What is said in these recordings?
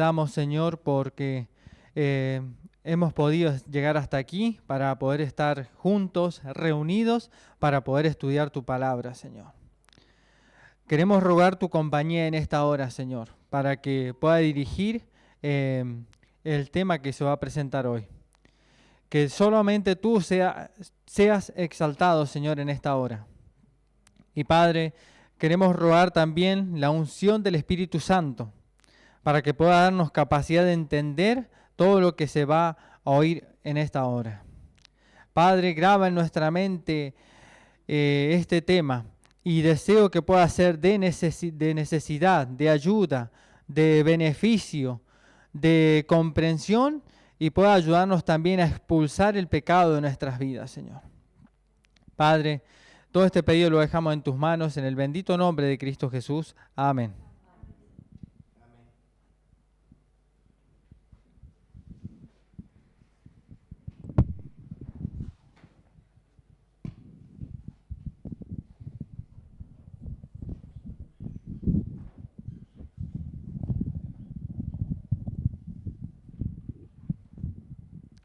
Damos, Señor, porque hemos podido llegar hasta aquí para poder estar juntos, reunidos, para poder estudiar tu palabra, Señor. Queremos rogar tu compañía en esta hora, Señor, para que pueda dirigir el tema que se va a presentar hoy. Que solamente tú seas exaltado, Señor, en esta hora. Y Padre, queremos rogar también la unción del Espíritu Santo, para que pueda darnos capacidad de entender todo lo que se va a oír en esta hora. Padre, graba en nuestra mente este tema y deseo que pueda ser de necesidad, de ayuda, de beneficio, de comprensión y pueda ayudarnos también a expulsar el pecado de nuestras vidas, Señor. Padre, todo este pedido lo dejamos en tus manos, en el bendito nombre de Cristo Jesús. Amén.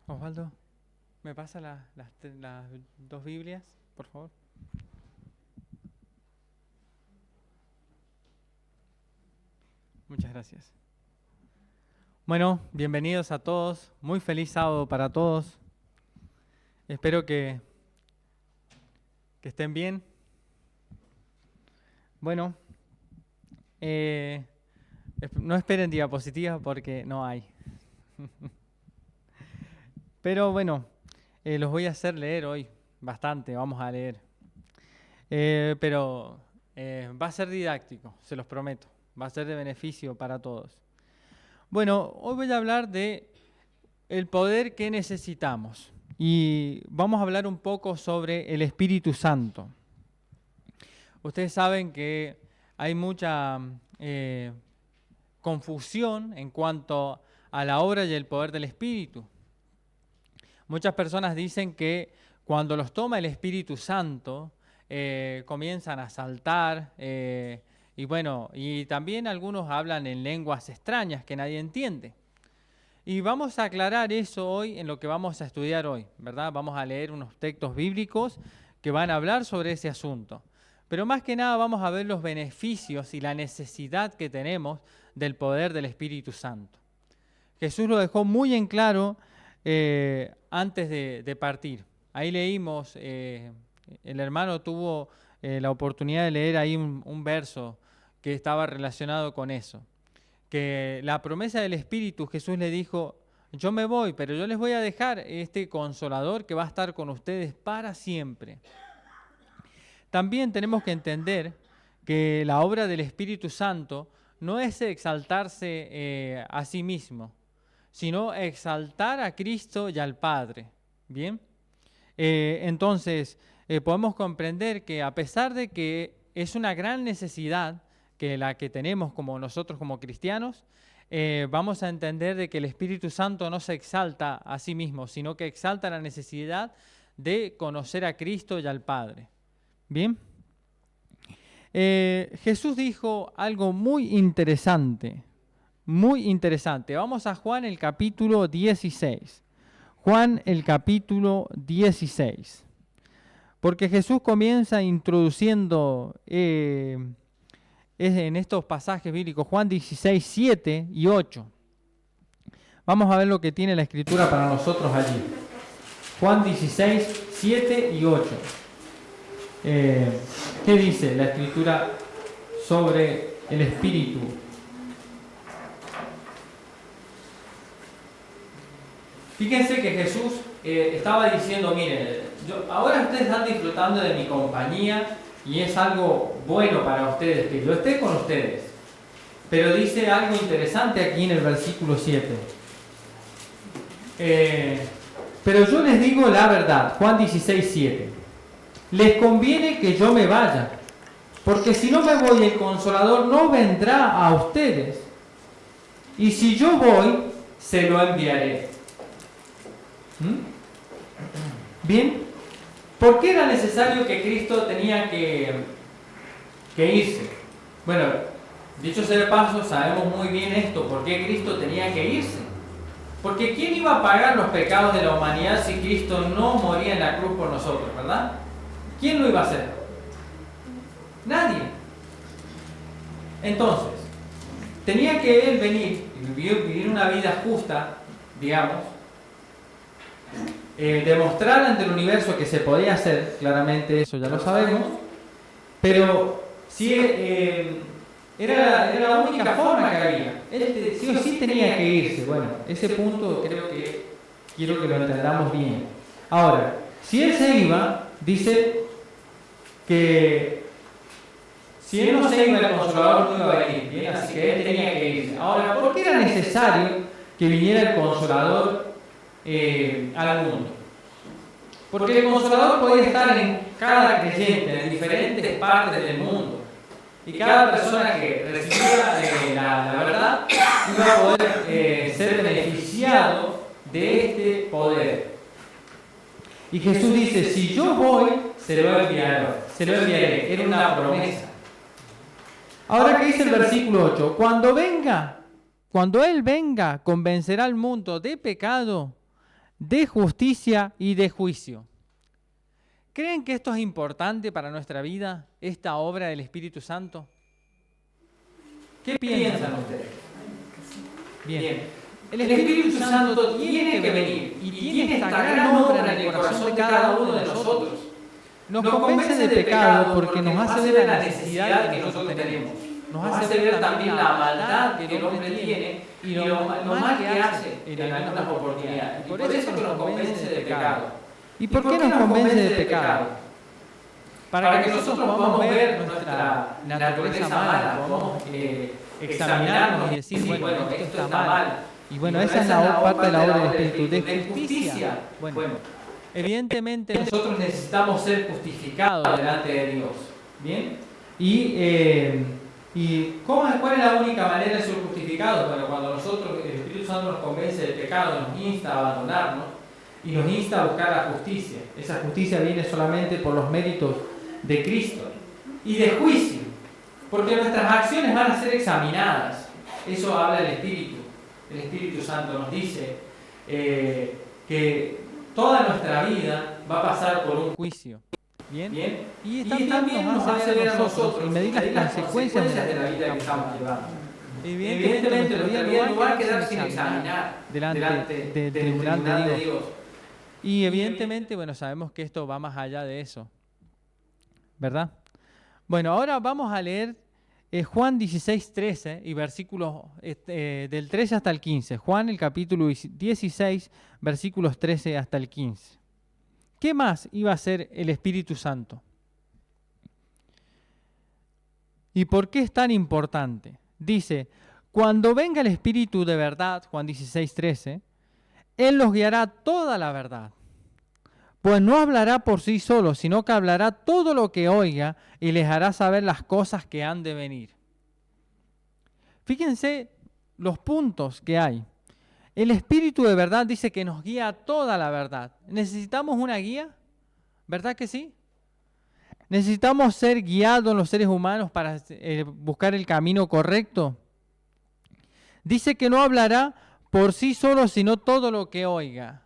Osvaldo, ¿me pasa las dos Biblias, por favor? Muchas gracias. Bueno, bienvenidos a todos. Muy feliz sábado para todos. Espero que estén bien. Bueno, no esperen diapositivas porque no hay. Pero bueno, los voy a hacer leer hoy bastante, vamos a leer. Pero va a ser didáctico, se los prometo. Va a ser de beneficio para todos. Bueno, hoy voy a hablar de el poder que necesitamos. Y vamos a hablar un poco sobre el Espíritu Santo. Ustedes saben que hay mucha confusión en cuanto a la obra y el poder del Espíritu. Muchas personas dicen que cuando los toma el Espíritu Santo, comienzan a saltar, y también algunos hablan en lenguas extrañas que nadie entiende. Y vamos a aclarar eso hoy en lo que vamos a estudiar hoy, ¿verdad? Vamos a leer unos textos bíblicos que van a hablar sobre ese asunto. Pero más que nada vamos a ver los beneficios y la necesidad que tenemos del poder del Espíritu Santo. Jesús lo dejó muy en claro antes de partir. Ahí leímos, el hermano tuvo la oportunidad de leer ahí un verso que estaba relacionado con eso. Que la promesa del Espíritu, Jesús le dijo, yo me voy, pero yo les voy a dejar este Consolador que va a estar con ustedes para siempre. También tenemos que entender que la obra del Espíritu Santo no es exaltarse a sí mismo, sino exaltar a Cristo y al Padre. ¿Bien? Entonces, podemos comprender que a pesar de que es una gran necesidad que la que tenemos como nosotros como cristianos, vamos a entender de que el Espíritu Santo no se exalta a sí mismo, sino que exalta la necesidad de conocer a Cristo y al Padre. ¿Bien? Jesús dijo algo muy interesante, muy interesante. Vamos a Juan el capítulo 16. Juan el capítulo 16. Porque Jesús comienza introduciendo en estos pasajes bíblicos, Juan 16, 7 y 8. Vamos a ver lo que tiene la Escritura para nosotros allí. Juan 16, 7 y 8. ¿Qué dice la Escritura sobre el Espíritu? Fíjense que Jesús estaba diciendo, miren, ahora ustedes están disfrutando de mi compañía y es algo bueno para ustedes, que yo esté con ustedes. Pero dice algo interesante aquí en el versículo 7. Pero yo les digo la verdad, Juan 16, 7. Les conviene que yo me vaya, porque si no me voy, el Consolador no vendrá a ustedes. Y si yo voy, se lo enviaré. Bien, ¿por qué era necesario que Cristo tenía que irse? Bueno, Dicho sea de paso, sabemos muy bien esto, por qué Cristo tenía que irse. Porque ¿quién iba a pagar los pecados de la humanidad si Cristo no moría en la cruz por nosotros, verdad? ¿Quién lo iba a hacer? Nadie. Entonces, tenía que Él venir y vivir una vida justa, digamos, demostrar ante el universo que se podía hacer, claramente eso ya lo sabemos, pero si era la única forma que había. Él sí o sí tenía que irse. Bueno, ese punto creo que quiero que lo entendamos bien. Ahora, si Él se iba, dice que si Él no se iba, el Consolador no iba a venir, ¿bien? Así que Él tenía que irse. Ahora, ¿por qué era necesario que viniera el Consolador al mundo? Porque el Consolador podía estar en cada creyente, en diferentes partes del mundo. Y cada persona que recibía la verdad iba a poder ser beneficiado de este poder. Y Jesús dice, si yo voy, se lo enviaré. Era una promesa. Ahora, ¿qué dice el versículo 8? Cuando Él venga, convencerá al mundo de pecado, de justicia y de juicio. ¿Creen que esto es importante para nuestra vida, esta obra del Espíritu Santo? ¿Qué piensan ustedes? Bien. El Espíritu Santo tiene que venir y tiene esta gran obra en el corazón de cada uno de nosotros. Nos convence de pecado porque nos hace ver la necesidad que nosotros tenemos. Nos hace ver también la maldad que el hombre tiene y lo mal que hace en algunas oportunidades. Y por eso nos convence de pecado. ¿Y por qué nos convence de pecado? Para que nosotros podamos ver nuestra naturaleza mala, podamos examinarnos y decir, bueno, esto está mal. Y bueno, esa es la parte de la obra del Espíritu. De justicia. Bueno, evidentemente nosotros necesitamos ser justificados delante de Dios. ¿Bien? ¿Y cuál es la única manera de ser justificados? Bueno, cuando nosotros, el Espíritu Santo nos convence del pecado, nos insta a abandonarnos y nos insta a buscar la justicia. Esa justicia viene solamente por los méritos de Cristo. Y de juicio, porque nuestras acciones van a ser examinadas. Eso habla el Espíritu. El Espíritu Santo nos dice que toda nuestra vida va a pasar por un juicio. ¿Bien? Y también nos hace ver a nosotros y medir las consecuencias de la vida que estamos llevando. Evidentemente, nuestra vida no va a quedar sin examinar delante del tribunal de Dios. Y evidentemente, bueno, sabemos que esto va más allá de eso, ¿verdad? Bueno, ahora vamos a leer Juan 16, 13 y versículos del 13 hasta el 15. Juan, el capítulo 16, versículos 13 hasta el 15. ¿Qué más iba a hacer el Espíritu Santo? ¿Y por qué es tan importante? Dice, cuando venga el Espíritu de verdad, Juan 16, 13, Él los guiará a toda la verdad. Pues no hablará por sí solo, sino que hablará todo lo que oiga y les hará saber las cosas que han de venir. Fíjense los puntos que hay. El Espíritu de verdad dice que nos guía a toda la verdad. ¿Necesitamos una guía? ¿Verdad que sí? ¿Necesitamos ser guiados los seres humanos para buscar el camino correcto? Dice que no hablará por sí solo, sino todo lo que oiga.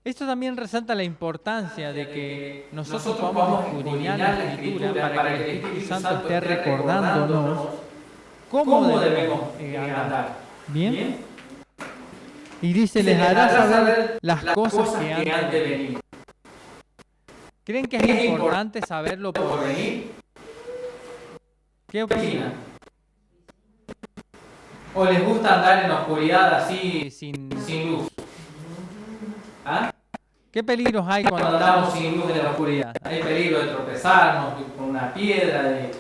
Esto también resalta la importancia de que nosotros podamos escudriñar la Escritura para que el Espíritu Santo esté recordándonos cómo debemos andar. ¿Bien? Y dice, les hará saber las cosas que han de venir. ¿Creen que es importante saberlo por venir? ¿Qué opinan? ¿O les gusta andar en la oscuridad así, sin luz? ¿Ah? ¿Qué peligros hay cuando andamos sin luz en la oscuridad? Hay peligro de tropezarnos con una piedra, de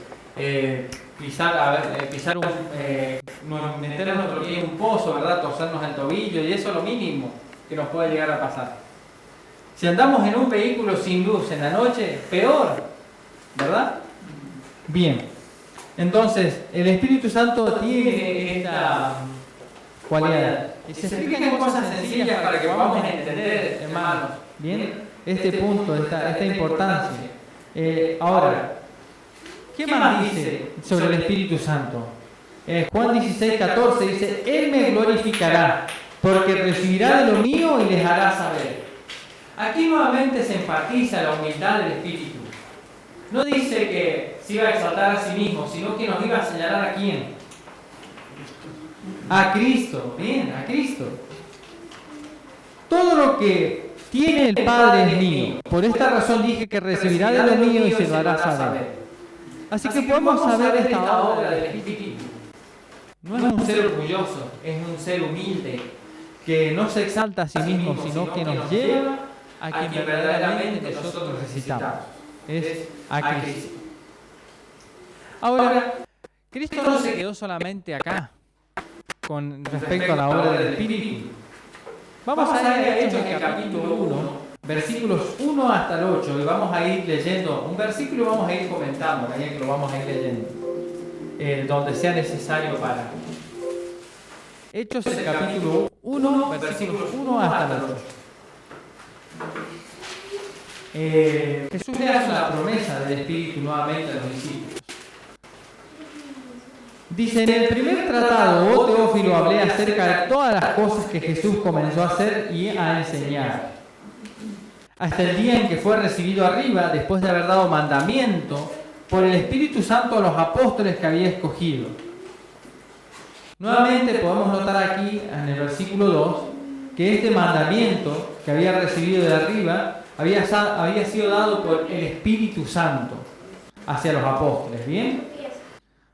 meternos nuestro pie en un pozo, ¿verdad? Torcernos el tobillo, y eso es lo mínimo que nos puede llegar a pasar. Si andamos en un vehículo sin luz en la noche, peor, ¿verdad? Bien, entonces el Espíritu Santo tiene esta cualidad. Y se explican cosas sencillas para que podamos entender, hermanos, ¿bien? Este punto, esta importancia. Ahora, ¿Qué más dice sobre el Espíritu Santo? Juan 16:14 dice, Él me glorificará, porque recibirá de lo mío y les hará saber. Aquí nuevamente se enfatiza la humildad del Espíritu. No dice que se iba a exaltar a sí mismo, sino que nos iba a señalar a quién. A Cristo, bien, a Cristo. Todo lo que tiene el Padre es mío. Por esta razón dije que recibirá de lo mío y se lo hará saber. Así que podemos saber esta obra del Espíritu. No es un ser orgulloso, es un ser humilde, que no se exalta a sí mismo, sino que nos lleva a quien verdaderamente nosotros necesitamos. Es a Cristo. Ahora, Cristo no se quedó solamente acá, con respecto a la obra del Espíritu. Vamos a ir a Hechos en el capítulo 1, versículos 1 hasta el 8, y vamos a ir leyendo un versículo y vamos a ir comentando, que lo vamos a ir leyendo, donde sea necesario para. Hechos el capítulo 1, versículos 1 hasta el 8. Jesús le hace una promesa del Espíritu nuevamente a los discípulos. Dice, en el primer tratado, oh Teófilo, hablé acerca de todas las cosas que Jesús comenzó a hacer y a enseñar, hasta el día en que fue recibido arriba, después de haber dado mandamiento por el Espíritu Santo a los apóstoles que había escogido. Nuevamente podemos notar aquí, en el versículo 2, que este mandamiento que había recibido de arriba había sido dado por el Espíritu Santo hacia los apóstoles, ¿bien?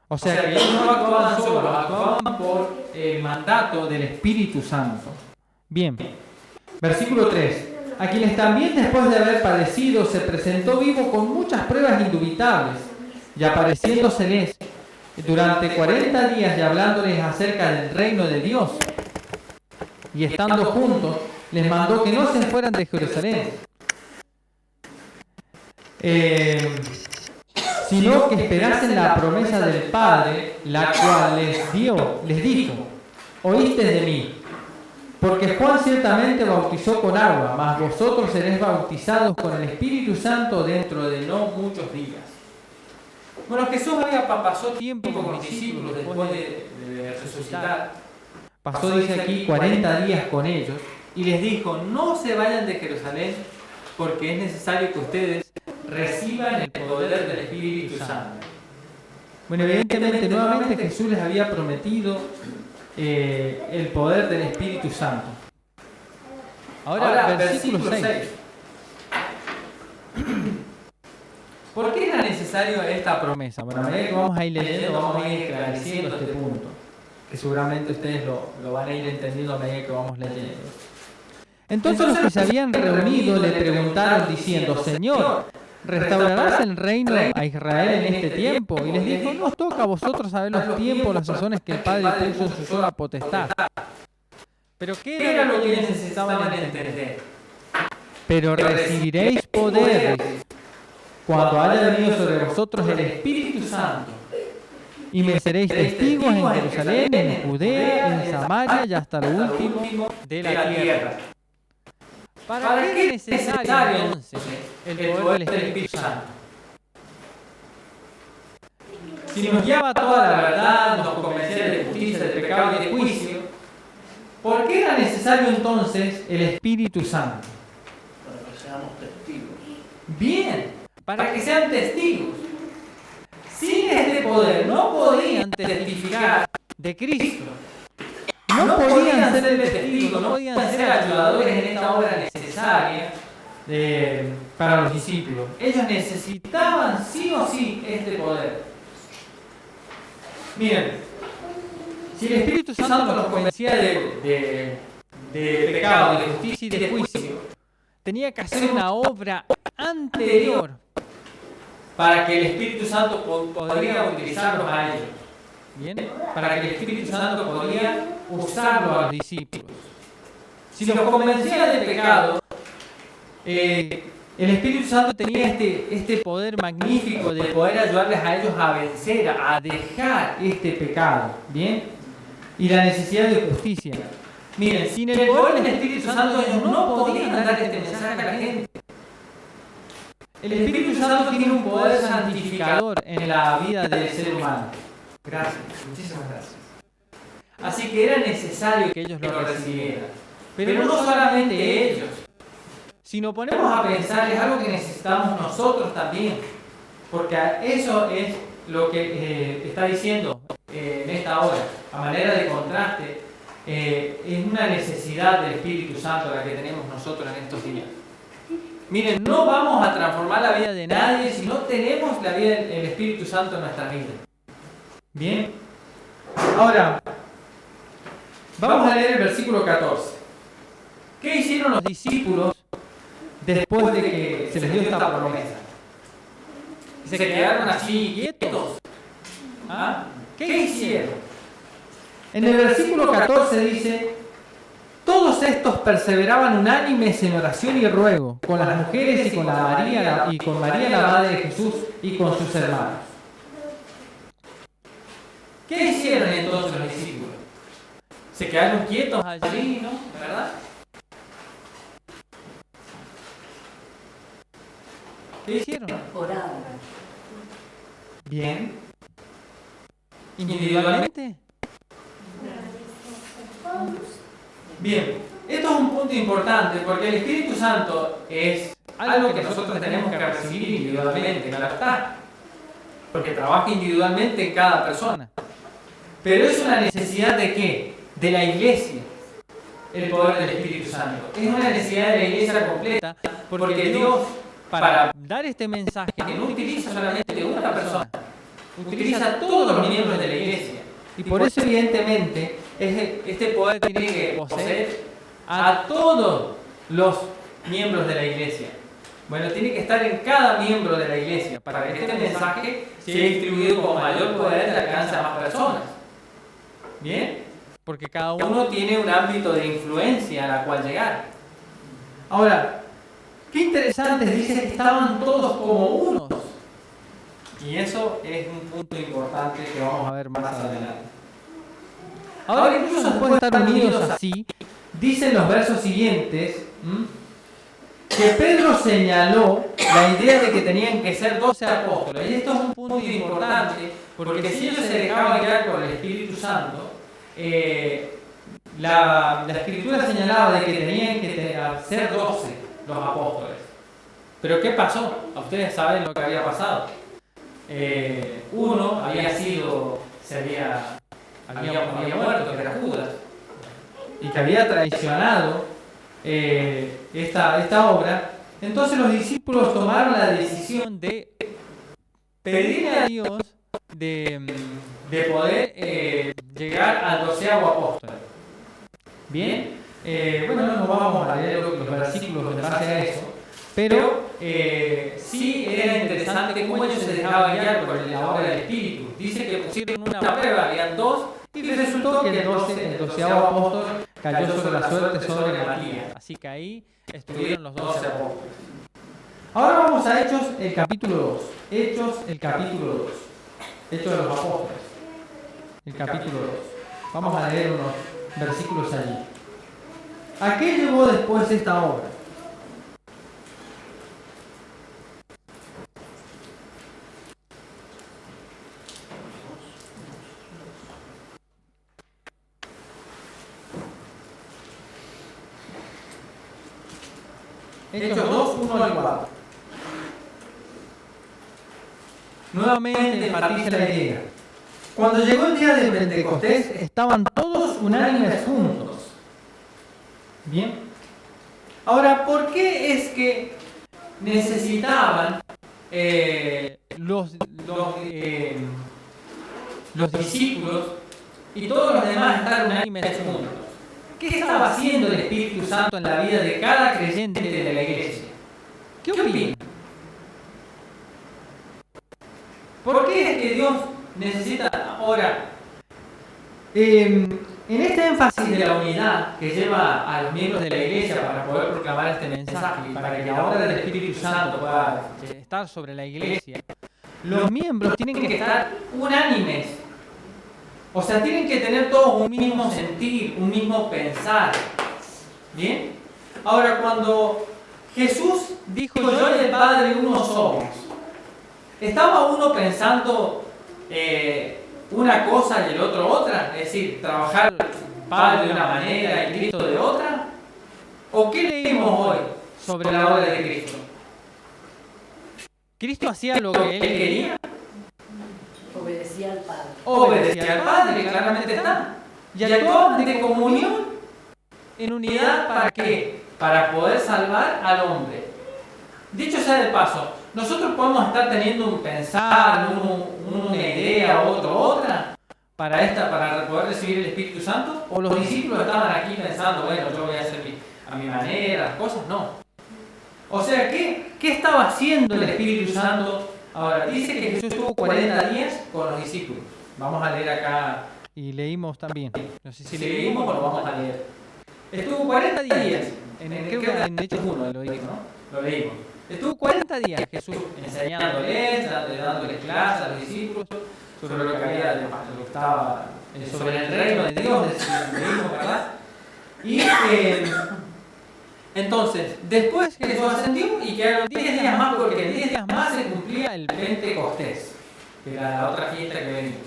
O sea que ellos no actuaban solos, actuaban por el mandato del Espíritu Santo. Bien. Versículo 3. A quienes también después de haber padecido se presentó vivo con muchas pruebas indubitables, y apareciéndoseles durante 40 días y hablándoles acerca del reino de Dios. Y estando juntos, les mandó que no se fueran de Jerusalén, sino que esperasen la promesa del Padre, la cual les dijo, oíste de mí, porque Juan ciertamente bautizó con agua, mas vosotros seréis bautizados con el Espíritu Santo dentro de no muchos días. Bueno, Jesús pasó tiempo con los discípulos después de resucitar. Pasó, dice aquí, 40 días con ellos y les dijo, no se vayan de Jerusalén porque es necesario que ustedes reciban el poder del Espíritu Santo. Bueno, evidentemente, nuevamente Jesús les había prometido el poder del Espíritu Santo. Ahora versículo 6. ¿Por qué era necesario esta promesa? Bueno, a medida que vamos a ir leyendo, vamos a ir esclareciendo este punto, que seguramente ustedes lo van a ir entendiendo a medida que vamos leyendo. Entonces los que se habían reunido le preguntaron diciendo, Señor, ¿restaurarás el reino a Israel en este tiempo? Y les dijo, no os toca a vosotros saber los tiempos, las sazones que el Padre puso en su sola potestad. Pero ¿qué era lo que ellos necesitaban entender? Pero recibiréis poder cuando haya venido sobre vosotros el Espíritu Santo. Y me seréis testigos en Jerusalén, en Judea, en Samaria y hasta lo último de la tierra. ¿Para qué es necesario entonces el poder del Espíritu Santo? Si nos lleva toda la verdad, nos convencía de justicia, de pecado y de juicio, ¿por qué era necesario entonces el Espíritu Santo? Para que seamos testigos. Bien, para que sean testigos. Sin este poder no podían testificar de Cristo. No podían ser testigos, no podían ser ayudadores en esta obra necesaria para los discípulos. Ellos necesitaban sí o sí este poder. Miren, si el Espíritu Santo los convencía de pecado, de justicia y de juicio, tenía que hacer una obra anterior para que el Espíritu Santo podría utilizarlos a ellos. ¿Bien? Para que el Espíritu Santo podría usarlo a los discípulos. Si los convencía de pecado, el Espíritu Santo tenía este poder magnífico de poder ayudarles a ellos a vencer, a dejar este pecado. ¿Bien? Y la necesidad de justicia. Miren, sin el poder del Espíritu Santo ellos no podían dar este mensaje a la gente. El Espíritu Santo tiene un poder santificador en la vida del ser humano. Gracias, muchísimas gracias. Así que era necesario que ellos lo recibieran. Pero no solamente ellos. Si nos ponemos a pensar, es algo que necesitamos nosotros también. Porque eso es lo que está diciendo en esta hora, a manera de contraste, es una necesidad del Espíritu Santo la que tenemos nosotros en estos días. Miren, no vamos a transformar la vida de nadie si no tenemos la vida del Espíritu Santo en nuestra vida. Bien. Ahora, vamos a leer el versículo 14. ¿Qué hicieron los discípulos después de que se les dio esta promesa? ¿Se quedaron así quietos? ¿Ah? ¿Qué hicieron? En el versículo 14 dice: todos estos perseveraban unánimes en oración y ruego, con las mujeres y con María la madre de Jesús y con sus hermanos. ¿Qué hicieron entonces los discípulos? ¿Se quedaron quietos allí, no? ¿Verdad? ¿Qué hicieron? Oraban. Bien. ¿Individualmente? Bien. Esto es un punto importante porque el Espíritu Santo es algo que nosotros tenemos que recibir individualmente, claro está. Porque trabaja individualmente en cada persona. Pero es una necesidad ¿de qué? De la iglesia. El poder del Espíritu Santo. Es una necesidad de la iglesia completa porque Dios, para dar este mensaje, no utiliza solamente una persona, utiliza a todos los miembros de la iglesia. Y por eso, evidentemente, este poder tiene que poseer a todos los miembros de la iglesia. Bueno, tiene que estar en cada miembro de la iglesia para que este mensaje sea distribuido con mayor poder y alcance a más personas. ¿Bien? Porque cada uno tiene un ámbito de influencia a la cual llegar. Ahora, qué interesante, dice que estaban todos como unos. Y eso es un punto importante que vamos a ver más adelante. Ahora, incluso después de estar unidos así, dicen los versos siguientes que Pedro señaló la idea de que tenían que ser 12 apóstoles. Y esto es un punto importante, porque si ellos se dejaban guiar por el Espíritu Santo, la Escritura señalaba de que tenían que ser 12 los apóstoles. Pero ¿qué pasó? Ustedes saben lo que había pasado. Uno había muerto, que era Judas, y que había traicionado esta obra. Entonces los discípulos tomaron la decisión de pedirle a Dios de poder llegar al 12º apóstol. Bien, bueno, no vamos a leer los versículos en base a eso, pero sí era interesante cómo ellos se dejaban guiar por la obra del Espíritu. Dice que pusieron una prueba, habían dos, y resultó que el 12º apóstol cayó sobre la suerte sobre María. Así que ahí estuvieron los 12 apóstoles. Ahora vamos a Hechos, el capítulo 2. Hechos, el capítulo 2. Hechos de los apóstoles. El capítulo 2. Vamos a leer unos versículos allí. ¿A qué llevó después esta obra? Hechos 2, 1 al 4. Nuevamente enfatiza la idea. Cuando llegó el día de Pentecostés, estaban todos unánimes juntos. Bien. Ahora, ¿por qué es que necesitaban los discípulos y todos los demás estar unánimes juntos? ¿Qué estaba haciendo el Espíritu Santo en la vida de cada creyente de la iglesia? ¿Qué opinan? ¿Por qué es que Dios necesita ahora? En este énfasis de la unidad que lleva a los miembros de la iglesia para poder proclamar este mensaje y para que la obra del Espíritu Santo pueda estar sobre la iglesia, los miembros tienen que estar unánimes. O sea, tienen que tener todos un mismo sentir, un mismo pensar. ¿Bien? Ahora, cuando Jesús dijo, yo y el Padre uno somos. ¿Estaba uno pensando una cosa y el otro otra? Es decir, trabajar Padre de una manera y Cristo de otra. ¿O qué leímos hoy sobre la obra de Cristo? ¿Cristo hacía lo que Él quería? Obedecía al Padre. Obedecía al Padre, claramente está. Y actuaban de comunión en unidad, ¿para qué? Para poder salvar al hombre. Dicho sea de paso, nosotros podemos estar teniendo un pensar, una idea, otra, para poder recibir el Espíritu Santo, o los discípulos estaban aquí pensando, bueno, yo voy a hacer a mi manera, las cosas, no. O sea, ¿qué estaba haciendo el Espíritu Santo? Ahora, dice que Jesús estuvo 40 días con los discípulos. Vamos a leer acá. Y leímos también. No sé si leímos o lo vamos a leer. Estuvo 40 días. En Hechos 1 lo dijo, ¿no? Lo leímos. Estuvo 40 días Jesús enseñándoles, dándoles clases a los discípulos sobre lo que había, lo que estaba, sobre el reino de Dios, leímos, ¿verdad? Y entonces, después Jesús ascendió y quedaron 10 días más, porque en 10 días más se cumplía el Pentecostés, que era la otra fiesta que venía.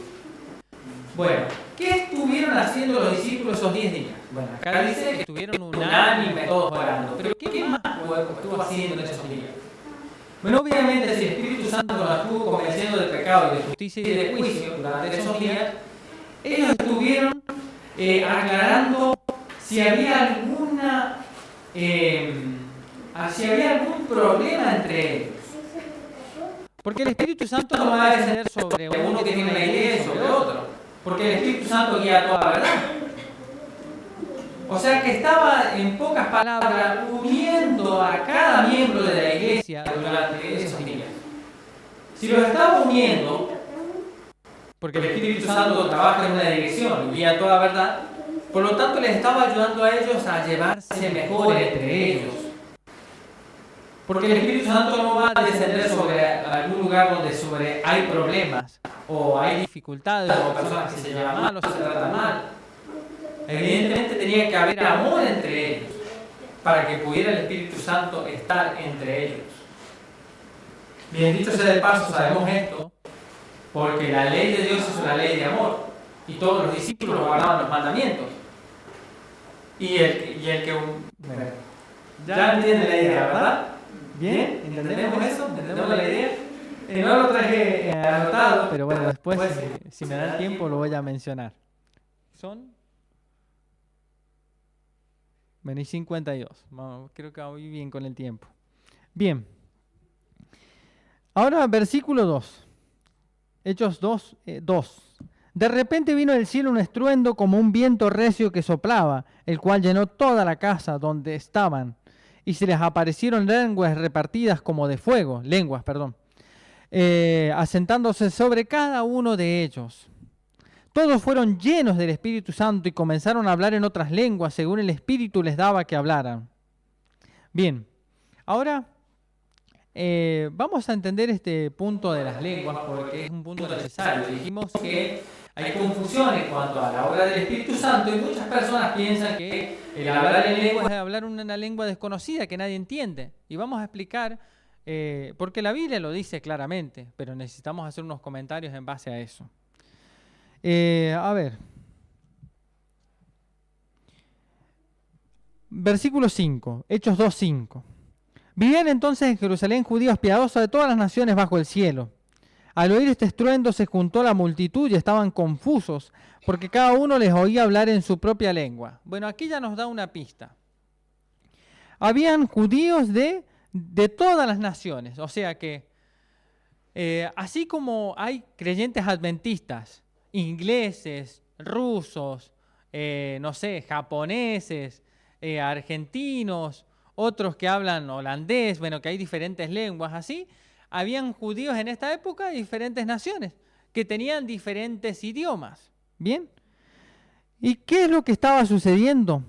Bueno, ¿qué estuvieron haciendo los discípulos esos 10 días? Bueno, acá dice que estuvieron unánime todos orando, pero ¿qué más estuvo haciendo en esos días? Bueno, obviamente si el Espíritu Santo nos estuvo convenciendo del pecado y de justicia y de juicio durante esos días, ellos estuvieron aclarando si había algún problema entre ellos. Porque el Espíritu Santo no va a descender sobre uno que tiene una idea y sobre otro. Porque el Espíritu Santo guía toda la verdad. O sea que estaba, en pocas palabras, uniendo a cada miembro de la iglesia durante esos días. Si los estaba uniendo, porque el Espíritu Santo trabaja en una dirección y guía toda la verdad, por lo tanto les estaba ayudando a ellos a llevarse mejor entre ellos. Porque el Espíritu Santo no va a descender sobre algún lugar donde hay problemas, o hay dificultades, o personas que se llevan mal o se tratan mal. Evidentemente tenía que haber amor entre ellos, para que pudiera el Espíritu Santo estar entre ellos. Bien, dicho sea de paso, sabemos esto, porque la ley de Dios es una ley de amor, y todos los discípulos guardaban los mandamientos. Y el que... Bueno, ya entiende la idea, ¿verdad? ¿Bien? ¿Entendemos eso? ¿Entendemos la idea? No lo traje anotado, pero bueno, después, si me da tiempo, lo voy a mencionar. Son... Bueno, y 52. Creo que voy bien con el tiempo. Bien. Ahora, versículo 2. Hechos 2. De repente vino del cielo un estruendo como un viento recio que soplaba, el cual llenó toda la casa donde estaban. Y se les aparecieron lenguas repartidas como de fuego, asentándose sobre cada uno de ellos. Todos fueron llenos del Espíritu Santo y comenzaron a hablar en otras lenguas según el Espíritu les daba que hablaran. Bien, ahora vamos a entender este punto de las lenguas porque es un punto necesario. Dijimos que hay confusión en cuanto a la obra del Espíritu Santo y muchas personas piensan que el hablar en lenguas es hablar una lengua desconocida que nadie entiende. Y vamos a explicar, porque la Biblia lo dice claramente, pero necesitamos hacer unos comentarios en base a eso. A ver. Versículo 5, Hechos 2:5. Vivían entonces en Jerusalén judíos piadosos de todas las naciones bajo el cielo. Al oír este estruendo se juntó la multitud y estaban confusos, porque cada uno les oía hablar en su propia lengua. Bueno, aquí ya nos da una pista. Habían judíos de todas las naciones, o sea que así como hay creyentes adventistas, ingleses, rusos, japoneses, argentinos, otros que hablan holandés, bueno, que hay diferentes lenguas, así, habían judíos en esta época de diferentes naciones, que tenían diferentes idiomas, ¿bien? ¿Y qué es lo que estaba sucediendo?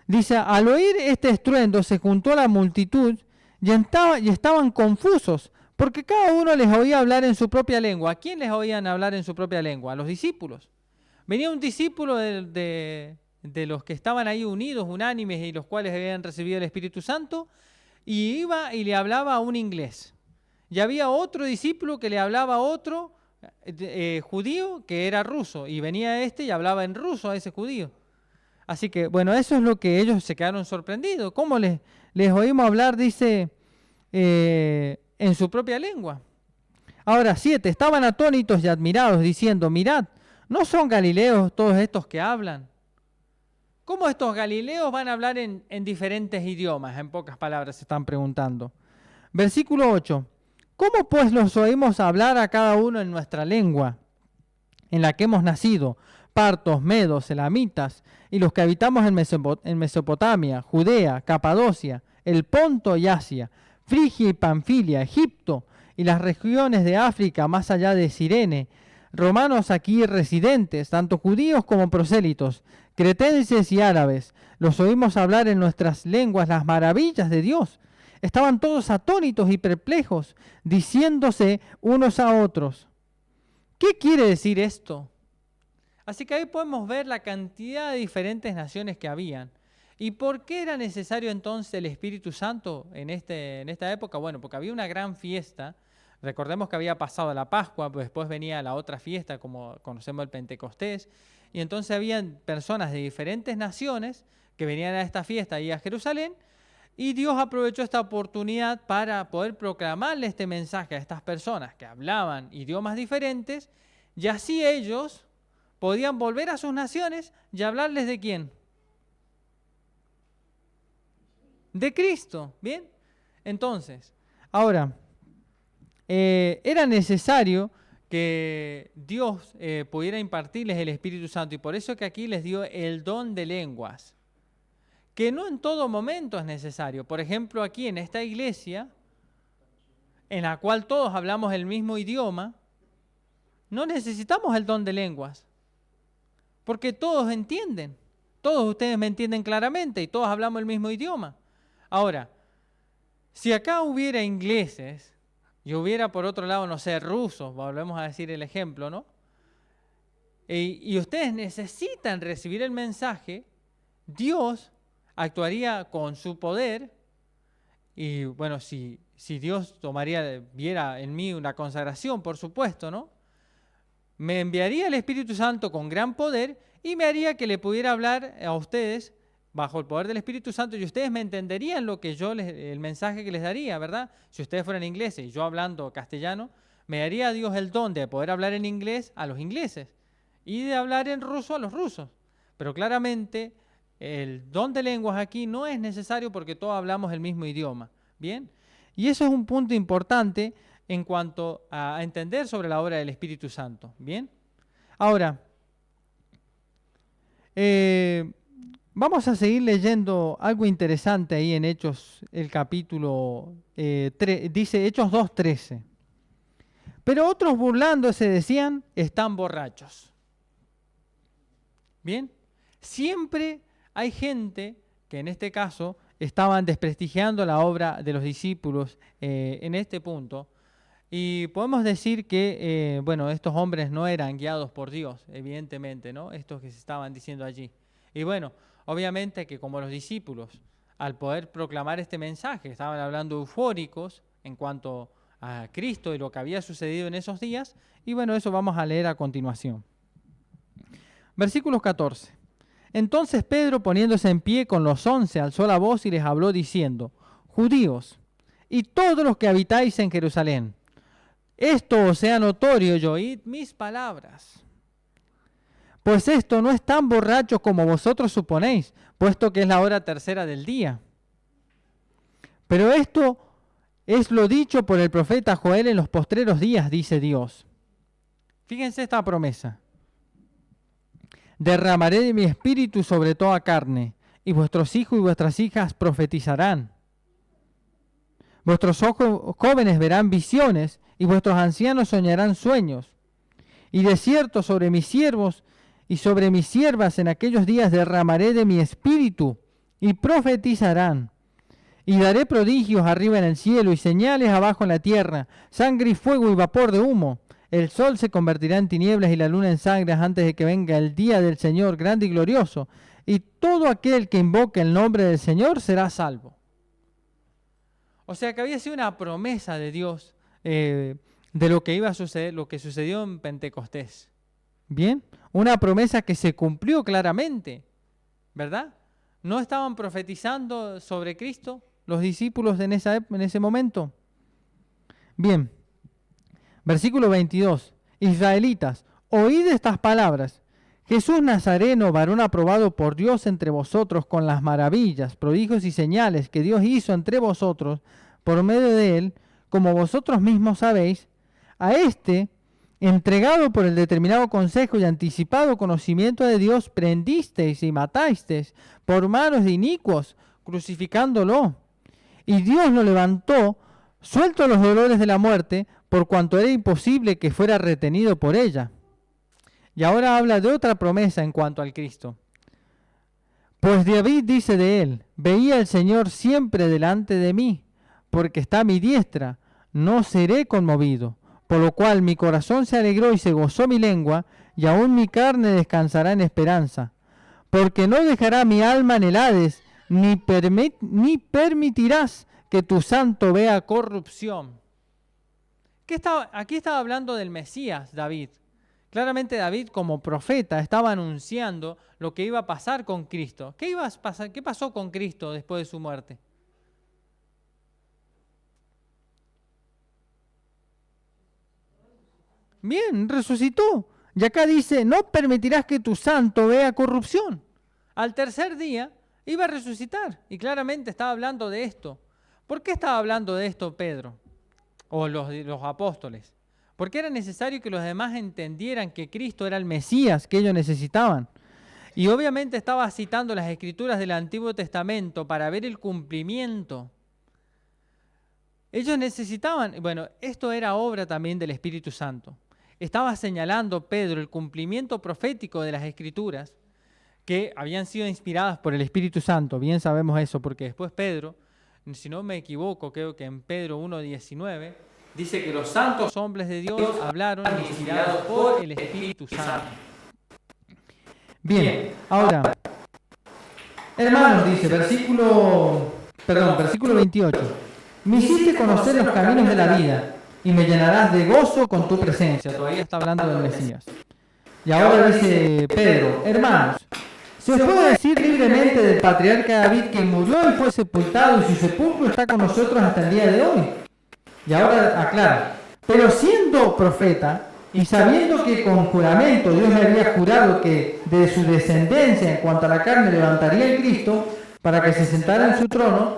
Dice, al oír este estruendo se juntó la multitud y estaban confusos, porque cada uno les oía hablar en su propia lengua. ¿A quién les oían hablar en su propia lengua? A los discípulos. Venía un discípulo de los que estaban ahí unidos, unánimes, y los cuales habían recibido el Espíritu Santo, y iba y le hablaba a un inglés. Y había otro discípulo que le hablaba a otro judío que era ruso, y venía este y hablaba en ruso a ese judío. Así que, bueno, eso es lo que ellos se quedaron sorprendidos. ¿Cómo les oímos hablar, dice, en su propia lengua? Ahora, 7, estaban atónitos y admirados, diciendo, mirad, ¿no son galileos todos estos que hablan? ¿Cómo estos galileos van a hablar en diferentes idiomas? En pocas palabras se están preguntando. Versículo 8. ¿Cómo pues los oímos hablar a cada uno en nuestra lengua, en la que hemos nacido, partos, medos, elamitas, y los que habitamos en Mesopotamia, Judea, Capadocia, el Ponto y Asia, Frigia y Panfilia, Egipto, y las regiones de África más allá de Cirene, romanos aquí residentes, tanto judíos como prosélitos, cretenses y árabes, los oímos hablar en nuestras lenguas las maravillas de Dios. Estaban todos atónitos y perplejos, diciéndose unos a otros, ¿qué quiere decir esto? Así que ahí podemos ver la cantidad de diferentes naciones que habían. ¿Y por qué era necesario entonces el Espíritu Santo en esta época? Bueno, porque había una gran fiesta. Recordemos que había pasado la Pascua, pues después venía la otra fiesta, como conocemos el Pentecostés, y entonces habían personas de diferentes naciones que venían a esta fiesta y a Jerusalén, y Dios aprovechó esta oportunidad para poder proclamarle este mensaje a estas personas que hablaban idiomas diferentes, y así ellos podían volver a sus naciones y hablarles ¿de quién? De Cristo, ¿bien? Entonces, ahora, era necesario que Dios pudiera impartirles el Espíritu Santo, y por eso que aquí les dio el don de lenguas, que no en todo momento es necesario. Por ejemplo, aquí en esta iglesia, en la cual todos hablamos el mismo idioma, no necesitamos el don de lenguas, porque todos entienden, todos ustedes me entienden claramente y todos hablamos el mismo idioma. Ahora, si acá hubiera ingleses y hubiera por otro lado, no sé, rusos, volvemos a decir el ejemplo, ¿no? Y ustedes necesitan recibir el mensaje, Dios actuaría con su poder, y bueno, si Dios viera en mí una consagración, por supuesto, ¿no? Me enviaría el Espíritu Santo con gran poder y me haría que le pudiera hablar a ustedes bajo el poder del Espíritu Santo, y ustedes me entenderían lo que el mensaje que les daría, ¿verdad? Si ustedes fueran ingleses y yo hablando castellano, me daría Dios el don de poder hablar en inglés a los ingleses y de hablar en ruso a los rusos. Pero claramente el don de lenguas aquí no es necesario porque todos hablamos el mismo idioma, ¿bien? Y eso es un punto importante en cuanto a entender sobre la obra del Espíritu Santo, ¿bien? Ahora, vamos a seguir leyendo algo interesante ahí en Hechos, el capítulo 3, dice Hechos 2:13. Pero otros burlándose decían, están borrachos. ¿Bien? Siempre hay gente que en este caso estaban desprestigiando la obra de los discípulos en este punto. Y podemos decir que, bueno, estos hombres no eran guiados por Dios, evidentemente, ¿no? Estos que se estaban diciendo allí. Y bueno, obviamente que como los discípulos, al poder proclamar este mensaje, estaban hablando eufóricos en cuanto a Cristo y lo que había sucedido en esos días. Y bueno, eso vamos a leer a continuación. Versículos 14. Entonces Pedro, poniéndose en pie con los 11, alzó la voz y les habló diciendo, judíos, y todos los que habitáis en Jerusalén, esto os sea notorio y oíd mis palabras. Pues esto no es tan borracho como vosotros suponéis, puesto que es la hora tercera del día. Pero esto es lo dicho por el profeta Joel en los postreros días, dice Dios. Fíjense esta promesa. Derramaré de mi espíritu sobre toda carne, y vuestros hijos y vuestras hijas profetizarán. Vuestros jóvenes verán visiones, y vuestros ancianos soñarán sueños. Y de cierto sobre mis siervos y sobre mis siervas en aquellos días derramaré de mi espíritu, y profetizarán. Y daré prodigios arriba en el cielo y señales abajo en la tierra, sangre y fuego y vapor de humo. El sol se convertirá en tinieblas y la luna en sangre antes de que venga el día del Señor grande y glorioso. Y todo aquel que invoque el nombre del Señor será salvo. O sea que había sido una promesa de Dios de lo que iba a suceder, lo que sucedió en Pentecostés. Bien, una promesa que se cumplió claramente, ¿verdad? ¿No estaban profetizando sobre Cristo los discípulos en ese momento? Bien, versículo 22. Israelitas, oíd estas palabras. Jesús Nazareno, varón aprobado por Dios entre vosotros con las maravillas, prodigios y señales que Dios hizo entre vosotros por medio de él, como vosotros mismos sabéis, a este, entregado por el determinado consejo y anticipado conocimiento de Dios, prendisteis y matasteis por manos de inicuos, crucificándolo. Y Dios lo levantó, suelto a los dolores de la muerte, por cuanto era imposible que fuera retenido por ella. Y ahora habla de otra promesa en cuanto al Cristo. Pues David dice de él, veía al Señor siempre delante de mí, porque está a mi diestra, no seré conmovido. Por lo cual mi corazón se alegró y se gozó mi lengua, y aún mi carne descansará en esperanza. Porque no dejará mi alma en el Hades, ni permitirás que tu santo vea corrupción. Aquí estaba hablando del Mesías, David. Claramente David, como profeta, estaba anunciando lo que iba a pasar con Cristo. ¿Qué pasó con Cristo después de su muerte? Bien, resucitó. Y acá dice, no permitirás que tu santo vea corrupción. Al tercer día iba a resucitar. Y claramente estaba hablando de esto. ¿Por qué estaba hablando de esto Pedro? O los apóstoles. Porque era necesario que los demás entendieran que Cristo era el Mesías que ellos necesitaban. Y obviamente estaba citando las Escrituras del Antiguo Testamento para ver el cumplimiento. Ellos necesitaban, bueno, esto era obra también del Espíritu Santo. Estaba señalando Pedro el cumplimiento profético de las Escrituras que habían sido inspiradas por el Espíritu Santo. Bien sabemos eso porque después Pedro, si no me equivoco, creo que en Pedro 1:19, dice que los santos hombres de Dios hablaron inspirados por el Espíritu Santo. Bien, ahora, hermanos, dice, versículo 28. Me hiciste conocer los caminos de la vida y me llenarás de gozo con tu presencia. Todavía está hablando del Mesías. Y ahora dice Pedro, hermanos, se os puede decir libremente del patriarca David que murió y fue sepultado y su sepulcro está con nosotros hasta el día de hoy. Y ahora aclara, pero siendo profeta y sabiendo que con juramento Dios le había jurado que de su descendencia en cuanto a la carne levantaría el Cristo para que se sentara en su trono,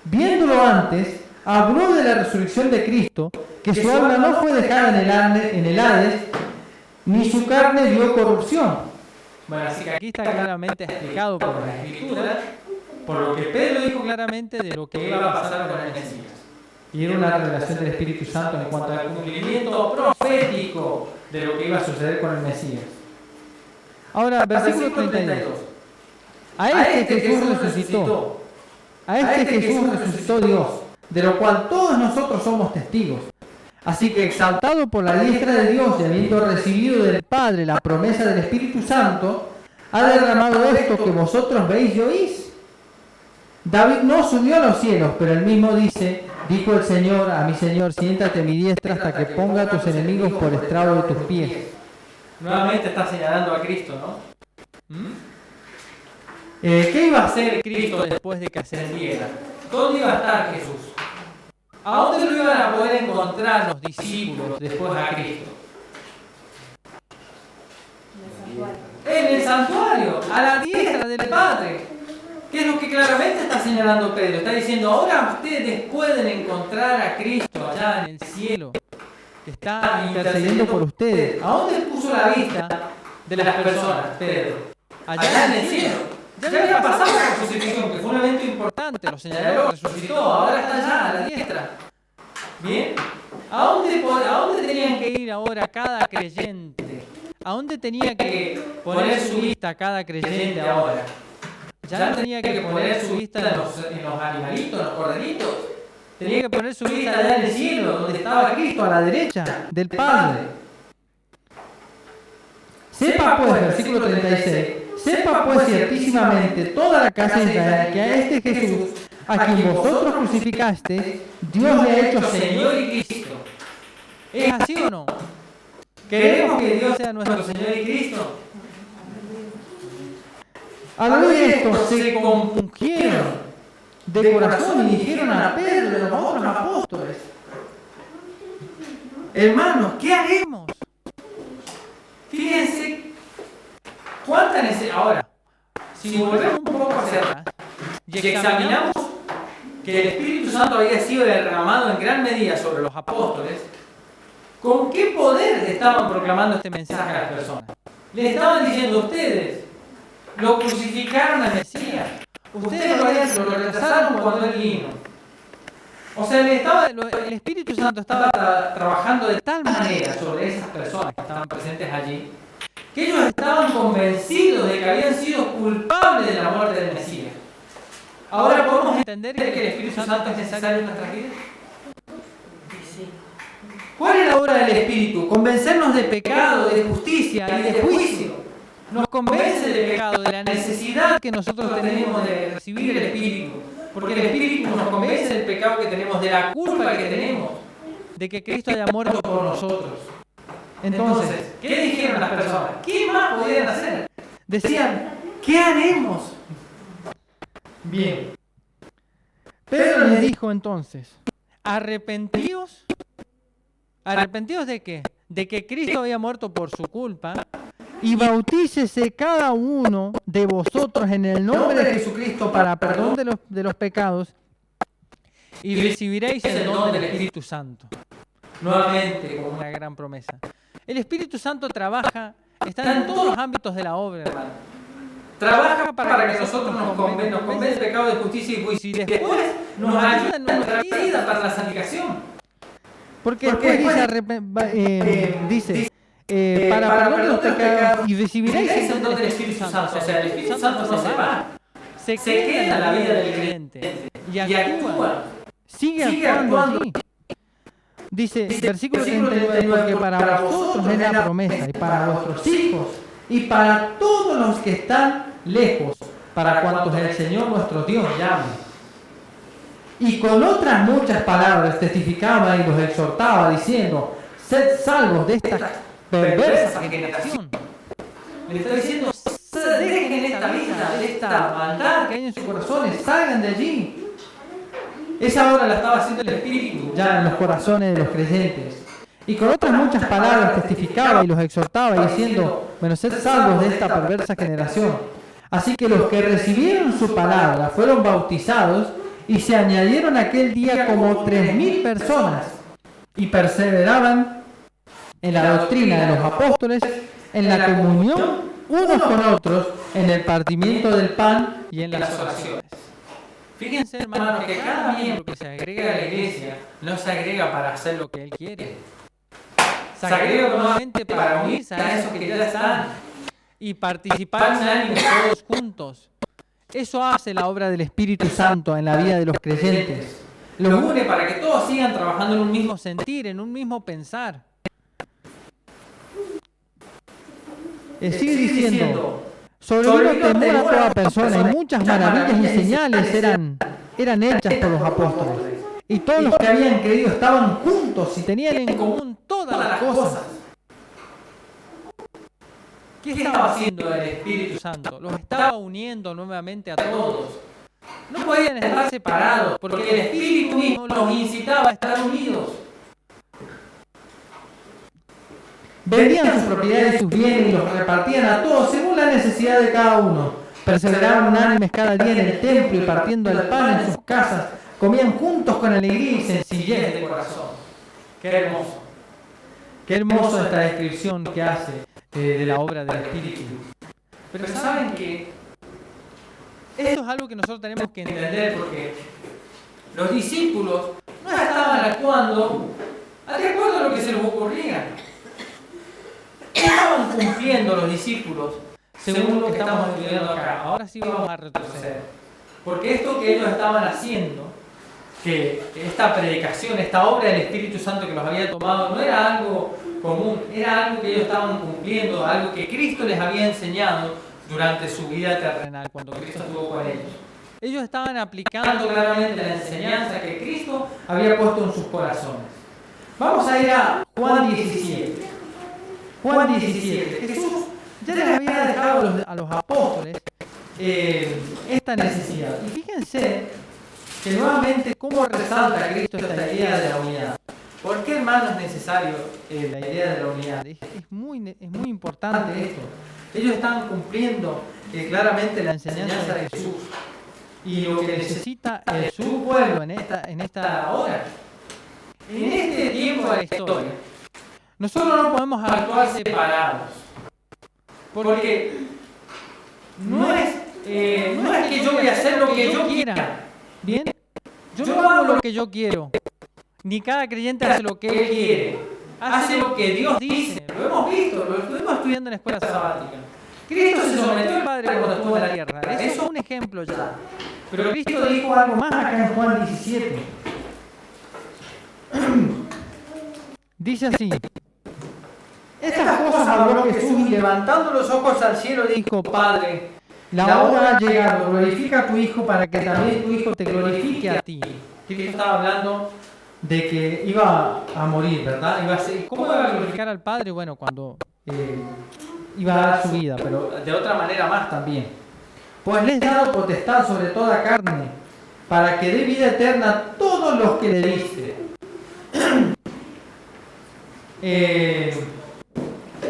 viéndolo antes, habló de la resurrección de Cristo, que su alma no fue dejada en el Hades, ni su carne vio corrupción. Bueno, así que aquí está claramente explicado por las Escrituras, por lo que Pedro dijo claramente de lo que iba a pasar con el Mesías. Y era una revelación del Espíritu Santo en cuanto al cumplimiento profético de lo que iba a suceder con el Mesías. Ahora, versículo 32. A este Jesús resucitó. A este Jesús resucitó Dios, de lo cual todos nosotros somos testigos. Así que exaltado por la diestra de Dios y habiendo recibido del Padre la promesa del Espíritu Santo, ha derramado esto que vosotros veis y oís. David no subió a los cielos, pero él mismo dice, dijo el Señor a mi Señor, siéntate a mi diestra hasta que ponga a tus enemigos por estrado de tus pies. Nuevamente está señalando a Cristo, ¿no? ¿Qué iba a hacer Cristo después de que ascendiera? ¿Dónde iba a estar Jesús? ¿A dónde lo iban a poder encontrar los discípulos después a Cristo? En el santuario, a la diestra del Padre. ¿Qué es lo que claramente está señalando Pedro? Está diciendo, ahora ustedes pueden encontrar a Cristo allá en el cielo, que está intercediendo por ustedes. ¿A dónde puso la vista de las personas, Pedro? Allá en el cielo. Ya había pasado la crucifixión, que fue un evento importante, lo señaló, resucitó, ahora está allá a la diestra. ¿Bien? ¿A dónde tenían que ir ahora cada creyente? ¿A dónde tenía que poner su vista cada creyente ahora? Ya no tenía que poner su vista en los animalitos, en los corderitos. Tenía que poner su vista allá en el cielo, donde estaba Cristo, a la derecha del Padre. Sepa pues, versículo 36, sepa pues ciertísimamente toda la casa de Israel que a este Jesús, a quien vosotros crucificasteis, Dios le ha hecho Señor y Cristo. ¿Es así o no? ¿Queremos que Dios sea nuestro Señor y Cristo? Al oír esto se compungieron de corazón y dijeron a Pedro y a los otros apóstoles: hermanos, ¿qué haremos? Fíjense cuánta necesidad. Ahora, si volvemos un poco hacia atrás y examinamos que el Espíritu Santo había sido derramado en gran medida sobre los apóstoles, ¿con qué poder estaban proclamando este mensaje a las personas? Le estaban diciendo: ustedes lo crucificaron al Mesías, ustedes lo rechazaron cuando Él vino. O sea, el Espíritu Santo estaba trabajando de tal manera sobre esas personas que estaban presentes allí, que ellos estaban convencidos de que habían sido culpables de la muerte del Mesías. Ahora podemos entender que el Espíritu Santo es necesario en nuestras vidas. ¿Cuál es la obra del Espíritu? Convencernos de pecado, de justicia y de juicio. Nos convence del pecado, de la necesidad que nosotros tenemos de recibir el Espíritu. Porque el Espíritu nos convence del pecado que tenemos, de la culpa que tenemos, de que Cristo haya muerto por nosotros. Entonces, ¿qué dijeron las personas? ¿Qué más podían hacer? Decían: ¿qué haremos? Bien. Pedro les dijo entonces: arrepentíos. ¿Arrepentíos de qué? De que Cristo había muerto por su culpa, y bautícese cada uno de vosotros en el nombre de Jesucristo para perdón de los pecados, y recibiréis el don del Espíritu Santo. Nuevamente, como una gran promesa. El Espíritu Santo trabaja, está en todos los ámbitos de la obra, hermano. Trabaja para que nosotros nos convence el pecado, de justicia y juicio, y después nos ayuda en nuestra vida para la santificación. Porque después dice para perdón de los pecados, y recibiréis el don del Espíritu Santo. O sea, el Espíritu Santo no se va, se queda en la vida del creyente y actúa, sigue actuando allí. Dice, versículo 39, porque para vosotros es la promesa, y para vuestros hijos, y para todos los que están lejos, para cuantos el Señor nuestro Dios llame. Y con otras muchas palabras testificaba y los exhortaba, diciendo: sed salvos de esta perversa generación. Le está diciendo: dejen esta vida, esta maldad que hay en sus corazones, salgan de allí. Esa obra la estaba haciendo el Espíritu ya en los corazones de los creyentes. Y con otras muchas palabras testificaba y los exhortaba, diciendo: bueno, sed salvos de esta perversa generación. Así que los que recibieron su palabra fueron bautizados, y se añadieron aquel día como 3.000 personas, y perseveraban en la doctrina de los apóstoles, en la comunión unos con otros, en el partimiento del pan y en las oraciones. Fíjense, hermanos, que cada miembro que se agrega a la iglesia no se agrega para hacer lo que él quiere. Se agrega nuevamente para unirse a esos que ya están y participar en ánimo todos juntos. Eso hace la obra del Espíritu Santo en la vida de los creyentes. Los une para que todos sigan trabajando en un mismo sentir, en un mismo pensar. Sigue diciendo: sobrevino temor a toda persona, y muchas maravillas y señales eran hechas por los apóstoles. Y todos los que habían creído estaban juntos y tenían en común todas las cosas. ¿Qué estaba haciendo el Espíritu Santo? Los estaba uniendo nuevamente a todos. No podían estar separados, porque el Espíritu mismo los incitaba a estar unidos. Vendían sus propiedades y sus bienes y los repartían a todos según la necesidad de cada uno. Perseveraban unánimes cada día en el templo y partiendo el pan en sus casas, comían juntos con alegría y sencillez de corazón. ¡Qué hermoso! Qué hermoso esta descripción que hace de la obra del Espíritu. Pero saben que esto es algo que nosotros tenemos que entender, porque los discípulos no estaban actuando de acuerdo a lo que se les ocurría. Estaban cumpliendo los discípulos según lo que estamos estudiando acá. Ahora sí vamos a retroceder. Porque esto que ellos estaban haciendo, que esta predicación, esta obra del Espíritu Santo que los había tomado, no era algo común, era algo que ellos estaban cumpliendo, algo que Cristo les había enseñado durante su vida terrenal, cuando Cristo estuvo con ellos. Ellos estaban aplicando claramente la enseñanza que Cristo había puesto en sus corazones. Vamos a ir a Juan 17. Juan 17. Jesús ya les había dejado a los apóstoles esta necesidad. Y fíjense que nuevamente cómo resalta Cristo esta idea de la unidad. ¿Por qué, hermano, es necesario la idea de la unidad? Es muy importante esto. Ellos están cumpliendo claramente la enseñanza de Jesús. Y lo que necesita su pueblo en esta hora, en este tiempo de la historia, nosotros no podemos actuar separados. Porque no es que yo voy a hacer lo que yo quiera. ¿Bien? Yo no hago lo que yo quiero. Ni cada creyente hace lo que él quiere. Hace lo que Dios dice. Lo hemos visto, lo estuvimos estudiando en la escuela sabática. Cristo se sometió al Padre cuando estuvo en la tierra. Eso es un ejemplo ya. Pero Cristo dijo algo más acá en Juan 17. Dice así. Estas cosas habló Jesús y levantando los ojos al cielo dijo: Padre, la hora ha llegado, glorifica a tu Hijo para que también tu Hijo te glorifique a ti. Cristo estaba hablando de que iba a morir, ¿verdad? ¿Cómo iba a glorificar al Padre? Bueno, cuando iba a dar su vida, pero de otra manera más también. Pues le he dado potestad sobre toda carne, para que dé vida eterna a todos los que le diste.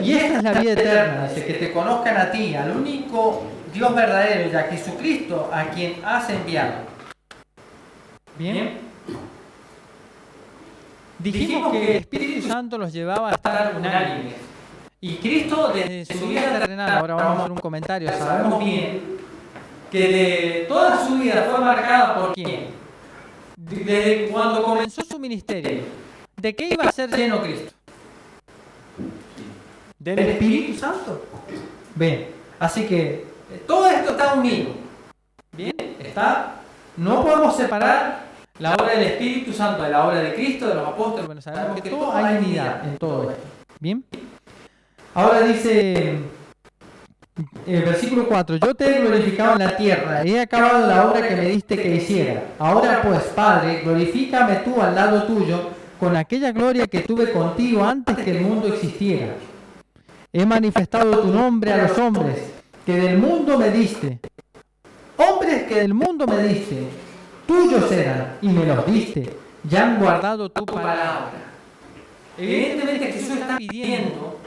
Y esta es la vida eterna, dice, que te conozcan a ti, al único Dios verdadero, y a Jesucristo, a quien has enviado. ¿Bien? Dijimos que el Espíritu Santo los llevaba a estar unánimes. Y Cristo, desde su vida terrenal, ahora vamos a hacer un comentario, sabemos bien que de toda su vida fue marcada por ¿quién? Desde cuando comenzó su ministerio, ¿de qué iba a ser lleno Cristo? Del Espíritu Santo. Bien, así que todo esto está unido. Bien, no podemos separar la obra del Espíritu Santo de la obra de Cristo, de los apóstoles. Bueno, sabemos que todo hay unidad en todo esto. Bien. Ahora dice el versículo 4: Yo te he glorificado en la tierra, he acabado la obra que me diste que hiciera. Ahora pues, Padre, glorifícame tú al lado tuyo con aquella gloria que tuve contigo antes que el mundo existiera. He manifestado tu nombre a los hombres que del mundo me diste. Hombres que del mundo me diste, tuyos eran y me los diste, ya han guardado tu palabra. Evidentemente Jesús está pidiendo,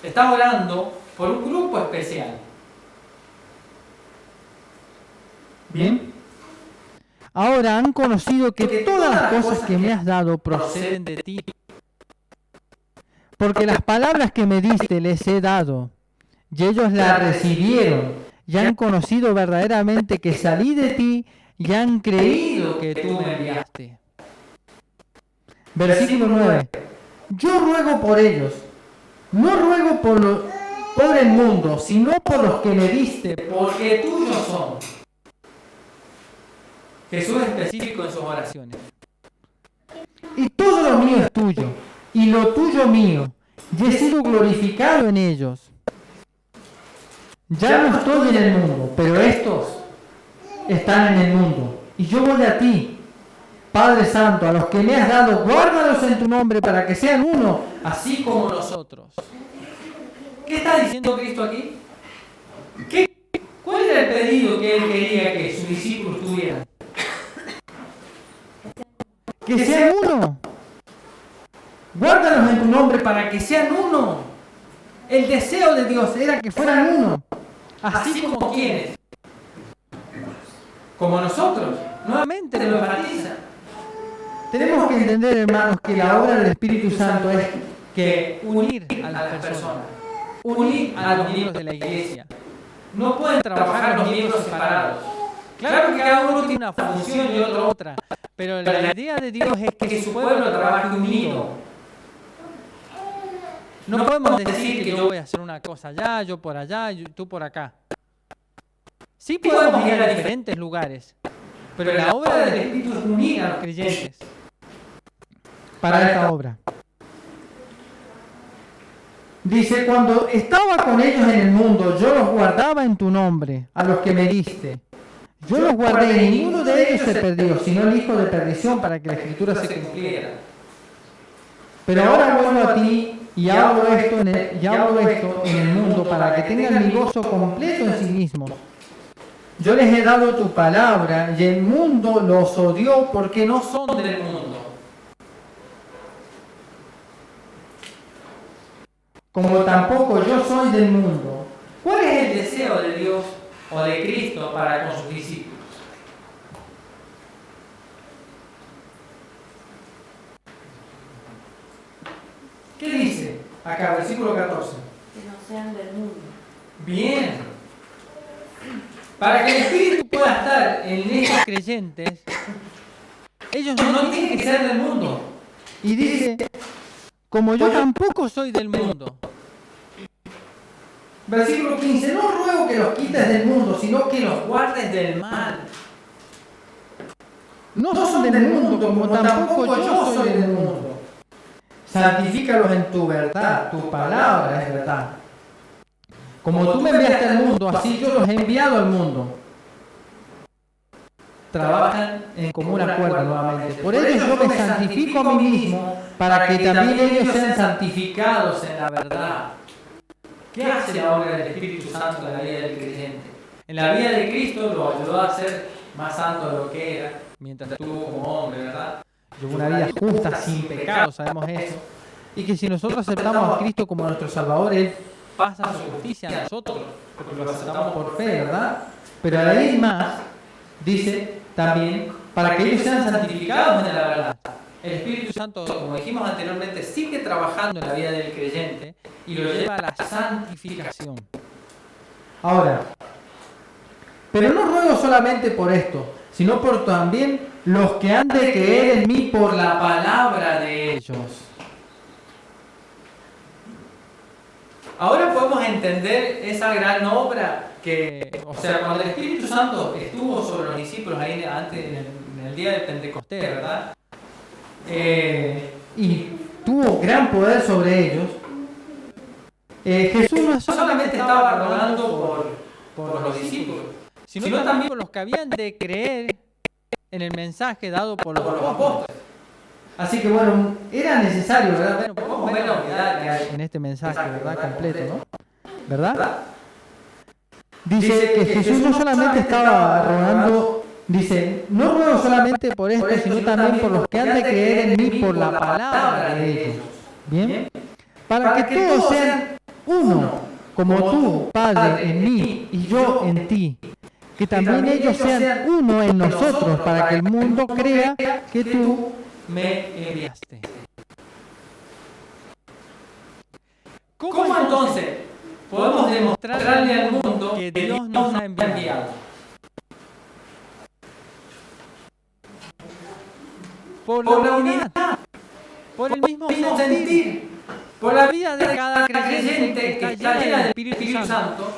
está orando por un grupo especial. Bien. Ahora han conocido que todas las cosas que me has dado proceden de ti. Porque las palabras que me diste les he dado, y ellos las recibieron, y han conocido verdaderamente que salí de ti, y han creído que tú me enviaste. Versículo 9. Yo ruego por ellos, no ruego por el mundo, sino por los que me diste, porque tuyos son. Jesús es específico en sus oraciones. Y todo lo mío es tuyo, y lo tuyo mío, y he sido glorificado en ellos. Ya no estoy en el mundo, pero estos están en el mundo, y yo voy a ti. Padre Santo, a los que me has dado, guárdalos en tu nombre para que sean uno, así como nosotros. ¿Qué está diciendo Cristo aquí? ¿Cuál era el pedido que él quería que sus discípulos tuvieran? Que sean uno. Guárdalos en tu nombre para que sean uno. El deseo de Dios era que fueran uno. Así como quienes. Como nosotros. Nuevamente lo enfatiza. Tenemos que entender, hermanos, que la obra del Espíritu Santo es que unir a las personas. Unir a los miembros de la iglesia. No pueden trabajar los miembros separados. Claro que cada uno tiene una función y otro otra. Pero la idea de Dios es que su pueblo trabaje unido. No podemos decir que yo voy a hacer una cosa allá, yo por allá, tú por acá. Sí podemos ir a diferentes lugares, pero la obra del Espíritu es unir a los creyentes para esta obra. Dice, cuando estaba con ellos en el mundo, yo los guardaba en tu nombre, a los que me diste. Yo los guardé y ninguno de ellos se perdió, sino el hijo de perdición, para que la escritura se cumpliera. Pero ahora vuelvo a ti y hablo esto en el mundo, para que tengan mi gozo completo en sí mismos. Yo les he dado tu palabra y el mundo los odió porque no son del mundo, como tampoco yo soy del mundo. ¿Cuál es el deseo de Dios o de Cristo para con sus discípulos? ¿Qué dice acá, versículo 14? Que no sean del mundo. Bien. Para que el Espíritu pueda estar en estos creyentes, ellos no tienen que ser del mundo. Y dice, como yo tampoco soy del mundo. Versículo 15, no ruego que los quites del mundo, sino que los guardes del mal. No son del mundo, como tampoco yo soy del mundo. Santifícalos en tu verdad, tu palabra es verdad. Como tú me enviaste al mundo, así yo los he enviado al mundo. Trabajan en común acuerdo nuevamente. Por ello yo me santifico a mí mismo, para que también ellos sean santificados en la verdad. ¿Qué hace la obra del Espíritu Santo en la vida del creyente? En la vida de Cristo lo ayudó a ser más santo de lo que era, mientras estuvo como hombre, ¿verdad? Llevó una vida justa, sin pecado, sabemos eso. Y que si nosotros aceptamos a Cristo como nuestro Salvador, Él pasa su justicia a nosotros, porque lo aceptamos por fe, ¿verdad? Pero a la vez más, dice también, para que ellos sean santificados en la verdad. El Espíritu Santo, como dijimos anteriormente, sigue trabajando en la vida del creyente y lo lleva a la santificación. Ahora, pero no ruego solamente por esto, sino por también los que han de creer en mí por la palabra de ellos. Ahora podemos entender esa gran obra que, o sea, cuando el Espíritu Santo estuvo sobre los discípulos ahí antes en el día de Pentecostés, ¿verdad? Y tuvo gran poder sobre ellos. Jesús no solamente estaba rogando por los discípulos, sino también por los que habían de creer en el mensaje dado por los apóstoles. Así que bueno, era necesario, ¿verdad? Bueno, podemos ver la unidad que hay en este mensaje, ¿verdad? Completo, ¿no? ¿Verdad? Dice que Jesús no solamente estaba rogando, dice, no ruego solamente por esto, sino también por los que han de creer en mí por la palabra de ellos. ¿Bien? Para que todos sean uno, como tú, Padre, en mí y yo en ti. Que también ellos sean uno en nosotros, para que el mundo crea que tú me enviaste. ¿Cómo entonces podemos demostrarle al mundo que Dios nos ha enviado? Por la unidad, por el mismo sentir, por la vida de cada creyente que está llena del Espíritu Santo.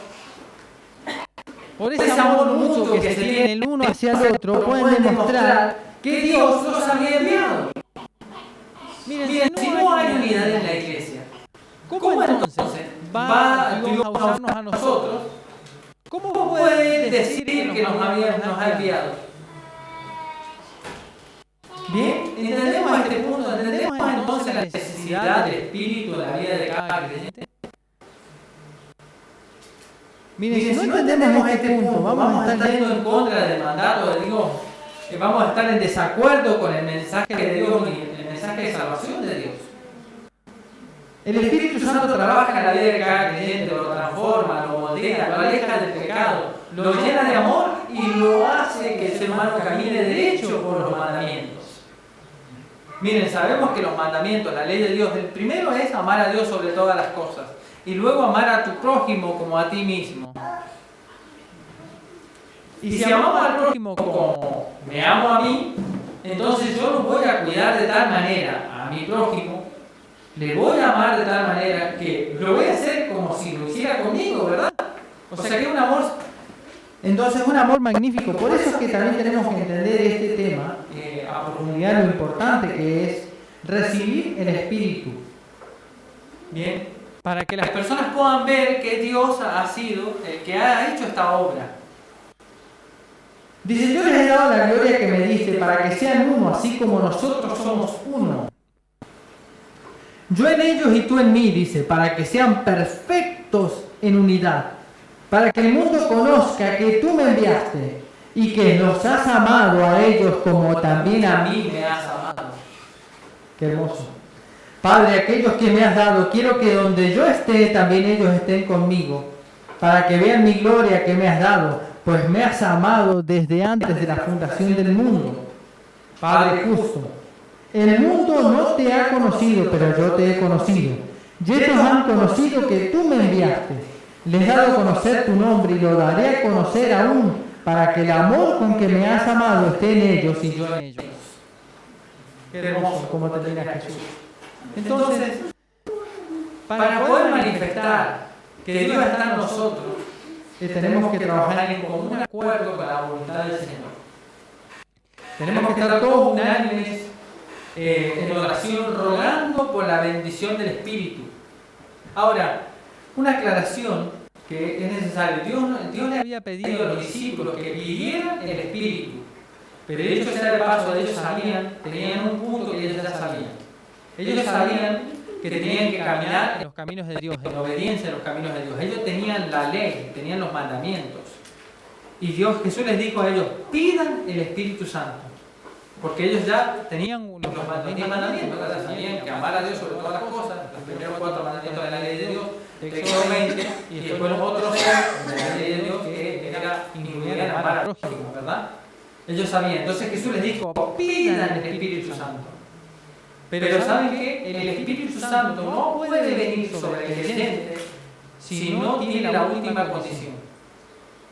Por ese amor mutuo que se tiene el uno hacia el otro, pueden demostrar que Dios los había enviado. Miren, si no hay unidad en la iglesia, ¿cómo entonces va Dios a usarnos a nosotros? ¿Cómo puede decir que nos ha enviado? Bien, entendemos este punto, entendemos entonces la necesidad del Espíritu en la vida de cada creyente. Miren, si no entendemos este punto, vamos a estar yendo en contra del mandato de Dios, vamos a estar en desacuerdo con el mensaje de Dios y el mensaje de salvación de Dios. El Espíritu Santo trabaja en la vida de cada creyente, lo transforma, lo moldea, lo aleja del pecado, lo llena de amor y lo hace que el ser humano camine derecho por los mandamientos. Miren, sabemos que los mandamientos, la ley de Dios, el primero es amar a Dios sobre todas las cosas y luego amar a tu prójimo como a ti mismo. Y si amamos al prójimo como me amo a mí, entonces yo lo voy a cuidar de tal manera a mi prójimo, le voy a amar de tal manera que lo voy a hacer como si lo hiciera conmigo, ¿verdad? O sea que es un amor, entonces un amor magnífico. Por eso es que también tenemos que entender este tema a profundidad, lo importante que es recibir el Espíritu. Bien, para que las personas puedan ver que Dios ha sido el que ha hecho esta obra. Dice, yo les he dado la gloria que me diste para que sean uno, así como nosotros somos uno. Yo en ellos y tú en mí, dice, para que sean perfectos en unidad, para que el mundo conozca que tú me enviaste y que los has amado a ellos como también a mí me has amado. Qué hermoso. Padre, aquellos que me has dado, quiero que donde yo esté, también ellos estén conmigo, para que vean mi gloria que me has dado, pues me has amado desde antes de la fundación del mundo. Padre justo, el mundo no te ha conocido, pero yo te he conocido. Y ellos han conocido que tú me enviaste. Les he dado a conocer tu nombre y lo daré a conocer aún, para que el amor con que me has amado esté en ellos y yo en ellos. Qué hermoso como termina Jesús. Entonces, para poder manifestar que Dios está en nosotros, tenemos que trabajar en común acuerdo con la voluntad del Señor. Tenemos que estar todos unánimes en oración, rogando por la bendición del Espíritu. Ahora, una aclaración que es necesaria. Dios le había pedido a los discípulos que vivieran el Espíritu, pero ellos sea de paso, ellos sabían, tenían un punto que ellos ya sabían. Ellos sabían que tenían que caminar en los caminos de Dios, en obediencia a los caminos de Dios. Ellos tenían la ley, tenían los mandamientos. Y Jesús les dijo a ellos, pidan el Espíritu Santo. Porque ellos ya tenían los mandamientos, ¿verdad? Sabían que amar a Dios sobre todas las cosas, los primeros 4 mandamientos de la ley de Dios, Éxodo 20, y después los otros 6 de la ley de Dios, que incluían amar al prójimo, ¿verdad? Ellos sabían. Entonces Jesús les dijo, pidan el Espíritu Santo. Pero ¿saben qué? El Espíritu Santo no puede venir sobre el creyente si no tiene la última condición.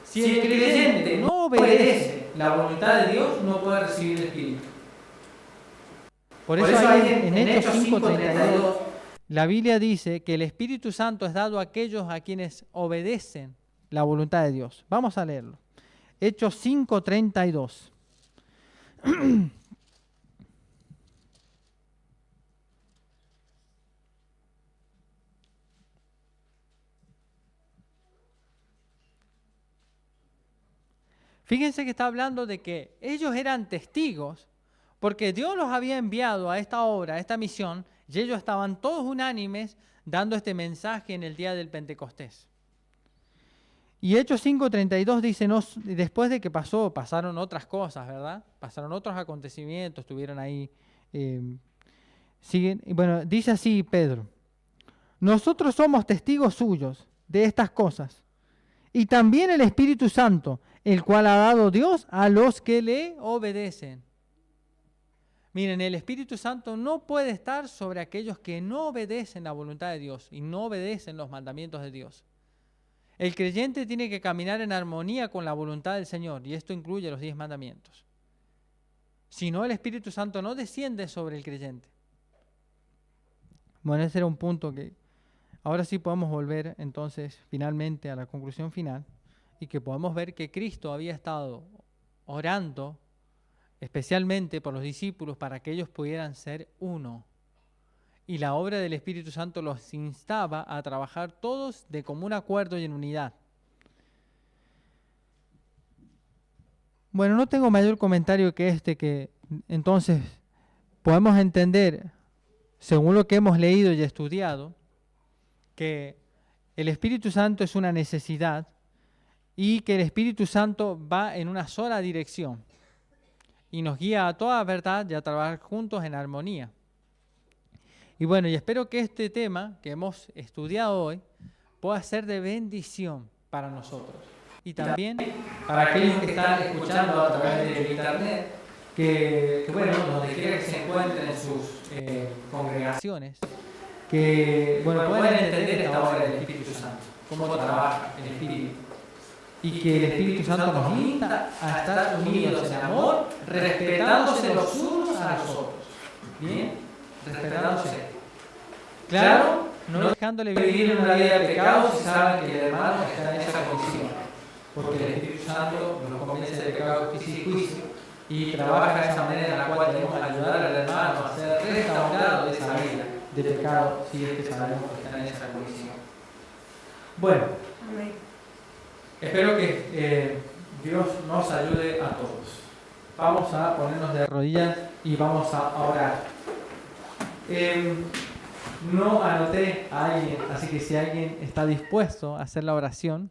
Si el creyente no obedece la voluntad de Dios, no puede recibir el Espíritu. Por eso hay en Hechos 5:32, la Biblia dice que el Espíritu Santo es dado a aquellos a quienes obedecen la voluntad de Dios. Vamos a leerlo. Hechos 5:32. Fíjense que está hablando de que ellos eran testigos porque Dios los había enviado a esta obra, a esta misión, y ellos estaban todos unánimes dando este mensaje en el día del Pentecostés. Y Hechos 5:32 dice, no, después de que pasaron otras cosas, ¿verdad? Pasaron otros acontecimientos, estuvieron ahí. Siguen, y bueno, dice así Pedro, nosotros somos testigos suyos de estas cosas, y también el Espíritu Santo, el cual ha dado Dios a los que le obedecen. Miren, el Espíritu Santo no puede estar sobre aquellos que no obedecen la voluntad de Dios y no obedecen los mandamientos de Dios. El creyente tiene que caminar en armonía con la voluntad del Señor, y esto incluye los 10 mandamientos. Si no, el Espíritu Santo no desciende sobre el creyente. Bueno, ese era un punto que ahora sí podemos volver entonces finalmente a la conclusión final, y que podemos ver que Cristo había estado orando especialmente por los discípulos para que ellos pudieran ser uno. Y la obra del Espíritu Santo los instaba a trabajar todos de común acuerdo y en unidad. Bueno, no tengo mayor comentario que que entonces podemos entender, según lo que hemos leído y estudiado, que el Espíritu Santo es una necesidad y que el Espíritu Santo va en una sola dirección y nos guía a toda verdad y a trabajar juntos en armonía. Y bueno, y espero que este tema que hemos estudiado hoy pueda ser de bendición para nosotros. Y también para aquellos que están escuchando a través del internet, que bueno, donde quiera que se encuentren en sus congregaciones, que bueno, puedan entender esta obra del Espíritu Santo, cómo trabaja el Espíritu. Y que el Espíritu Santo nos insta a estar unidos en amor, respetándose los unos a los otros. ¿Bien? Respetándose. Claro, no dejándole vivir una vida de pecado si saben que el hermano está en esa condición. Porque el Espíritu Santo nos convence de pecado, justicia y juicio. Y trabaja de esa manera en la cual debemos ayudar al hermano a ser restaurado de esa vida de pecado si es que sabemos que está en esa condición. Bueno. Espero que Dios nos ayude a todos. Vamos a ponernos de rodillas y vamos a orar. No anoté a alguien, así que si alguien está dispuesto a hacer la oración,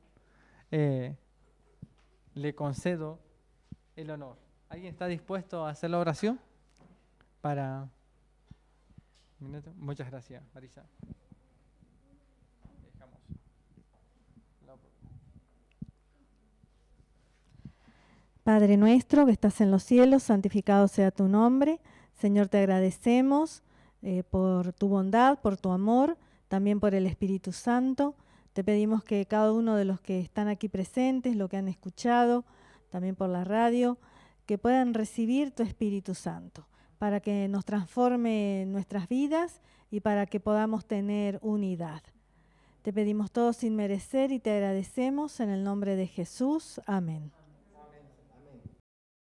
le concedo el honor. ¿Alguien está dispuesto a hacer la oración? Muchas gracias, Marisa. Padre nuestro que estás en los cielos, santificado sea tu nombre. Señor, te agradecemos por tu bondad, por tu amor, también por el Espíritu Santo. Te pedimos que cada uno de los que están aquí presentes, lo que han escuchado, también por la radio, que puedan recibir tu Espíritu Santo, para que nos transforme nuestras vidas y para que podamos tener unidad. Te pedimos todo sin merecer y te agradecemos en el nombre de Jesús. Amén.